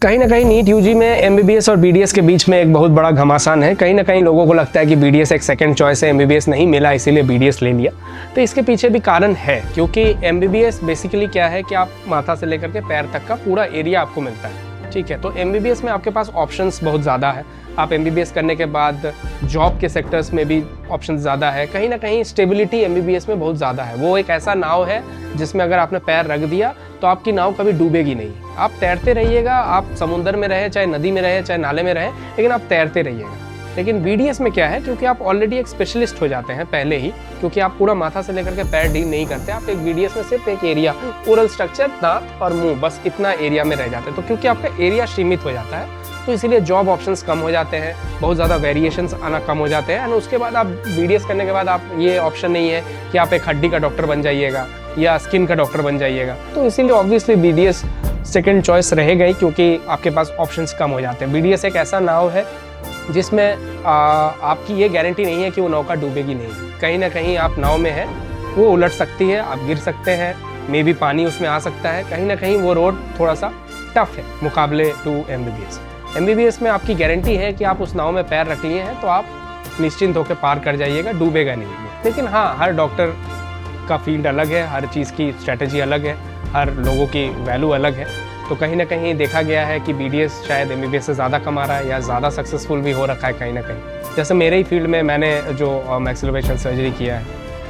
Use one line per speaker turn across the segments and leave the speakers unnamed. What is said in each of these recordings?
कहीं ना कहीं नीट यूजी में एमबीबीएस और बीडीएस के बीच में एक बहुत बड़ा घमासान है। कहीं ना कहीं लोगों को लगता है कि बीडीएस एक सेकंड चॉइस है, एमबीबीएस नहीं मिला इसीलिए बीडीएस ले लिया। तो इसके पीछे भी कारण है, क्योंकि एमबीबीएस बेसिकली क्या है कि आप माथा से लेकर के पैर तक का पूरा एरिया आपको मिलता है, ठीक है। तो एमबीबीएस में आपके पास ऑप्शंस बहुत ज़्यादा है। आप एमबीबीएस करने के बाद जॉब के सेक्टर्स में भी ऑप्शन ज़्यादा है। कहीं ना कहीं स्टेबिलिटी एमबीबीएस में बहुत ज़्यादा है। वो एक ऐसा नाव है जिसमें अगर आपने पैर रख दिया तो आपकी नाव कभी डूबेगी नहीं। आप तैरते रहिएगा, आप समुद्र में रहे, चाहे नदी में रहे, चाहे नाले में रहे, लेकिन आप तैरते रहिएगा। लेकिन बीडीएस में क्या है, क्योंकि आप ऑलरेडी एक स्पेशलिस्ट हो जाते हैं पहले ही, क्योंकि आप पूरा माथा से लेकर के पैर डील नहीं करते। आप एक बीडीएस में सिर्फ एक एरिया, ओरल स्ट्रक्चर, दांत और मुंह, बस इतना एरिया में रह जाते हैं। तो क्योंकि आपका एरिया सीमित हो जाता है तो इसीलिए जॉब ऑप्शंस कम हो जाते हैं, बहुत ज़्यादा वेरिएशंस आना कम हो जाते हैं। एंड उसके बाद आप बीडीएस करने के बाद आप ये ऑप्शन नहीं है कि आप एक हड्डी का डॉक्टर बन जाइएगा या स्किन का डॉक्टर बन जाइएगा। तो इसीलिए ऑब्वियसली बीडीएस सेकंड चॉइस रहेगा ही, क्योंकि आपके पास ऑप्शंस कम हो जाते हैं। बीडीएस एक ऐसा नाव है जिसमें आपकी ये गारंटी नहीं है कि वो नौका डूबेगी नहीं। कहीं ना कहीं आप नाव में है, वो उलट सकती है, आप गिर सकते हैं, मे भी पानी उसमें आ सकता है। कहीं ना कहीं वो रोड थोड़ा सा टफ है मुकाबले टू एमबीबीएस। एमबीबीएस में आपकी गारंटी है कि आप उस नाव में पैर रख लिए हैं तो आप निश्चिंत होकर पार कर जाइएगा, डूबेगा नहीं। लेकिन हाँ, हर डॉक्टर का फील्ड अलग है, हर चीज़ की स्ट्रेटजी अलग है, हर लोगों की वैल्यू अलग है। तो कहीं ना कहीं देखा गया है कि बीडीएस शायद एमबीबीएस से ज़्यादा कमा रहा है या ज़्यादा सक्सेसफुल भी हो रखा है कहीं ना कहीं। जैसे मेरे ही फील्ड में मैंने जो मैक्सिलोफेशियल सर्जरी किया है,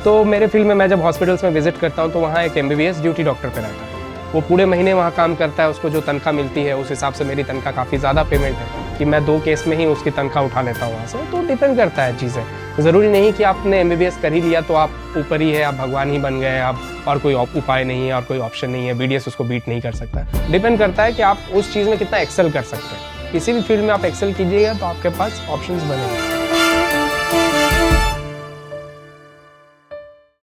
तो मेरे फील्ड में मैं जब हॉस्पिटल्स में विजिट करता हूँ तो वहाँ एक एमबीबीएस ड्यूटी डॉक्टर पे रहता है। वो पूरे महीने वहाँ काम करता है, उसको जो तनख्वाह मिलती है उस हिसाब से मेरी तनख्वाह काफ़ी ज़्यादा पेमेंट है कि मैं 2 केस में ही उसकी तनख्वाह उठा लेता हूँ वहाँ से। तो डिपेंड करता है चीज़ें। ज़रूरी नहीं कि आपने एमबीबीएस कर ही लिया तो आप ऊपर ही है, आप भगवान ही बन गए, आप और कोई उपाय नहीं है और कोई ऑप्शन नहीं है, बीडीएस उसको बीट नहीं कर सकता। डिपेंड करता है कि आप उस चीज़ में कितना एक्सेल कर सकते हैं। किसी भी फील्ड में आप एक्सेल कीजिएगा तो आपके पास ऑप्शंस बनेंगे।